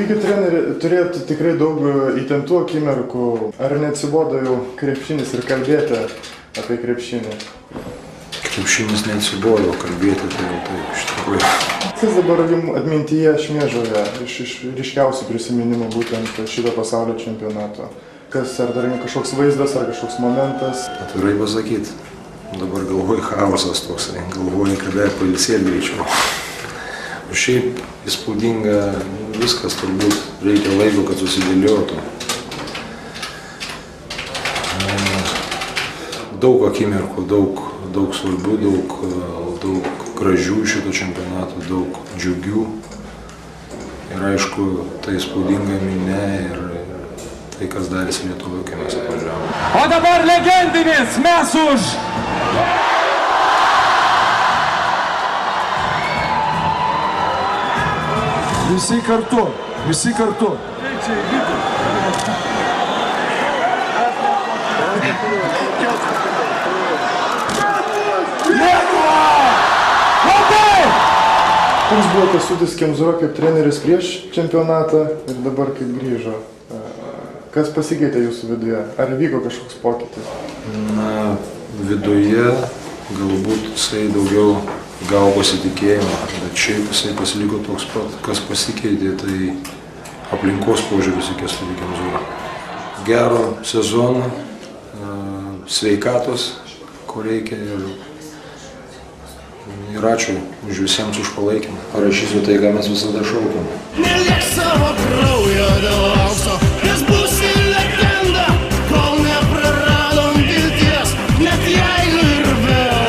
Sakykit, treneri, turėtų tikrai daug įtemptų akimirkų. Ar neatsibodo jau krepšinis ir kalbėti apie krepšinį? Krepšinis neatsibodo, kalbėti tai jau taip, iš tikrųjų. Kas dabar jums atmintyje šmėžoje iš ryškiausių prisiminimų būtent šito pasaulio čempionato? Kas, ar dar kažkoks vaizdas, ar kažkoks momentas? Atvirai pasakyti, dabar galvoju chaosas toksai, galvoju, kada pailsėti greičiau. O šiaip įspūdinga viskas, turbūt reikia laiko, kad susidėliotų. Daug akimirkų, daug svarbių, daug gražių šito čempionato, daug džiugių. Ir aišku, tai įspūdinga minia ir tai, kas darėsi Lietuvoje, kai mes atvažiavome. O dabar legendinis mes už! Visi kartu, visi kartu. Lietuva! Labai! Koks buvo Kęstutis Kemzūra kaip treneris prieš čempionatą ir dabar kaip grįžo? Kas pasikeitė jūsų viduje? Ar vyko kažkoks pokytis? Na, viduje galbūt jisai daugiau gavo pasitikėjimą, bet šiaip jisai pasiliko toks pat, kas pasikeitė, tai aplinkos požiūris į Kęstutį Kemzūrą. Gero sezono, sveikatos, ko reikia ir ačiū už visiems už palaikymą. Parašysiu tai, ką mes visada šaukiam. Neliek savo kraujo dėl aukso, nes būsi legenda, kol nepraradom vilties, net jeigu ir vėl.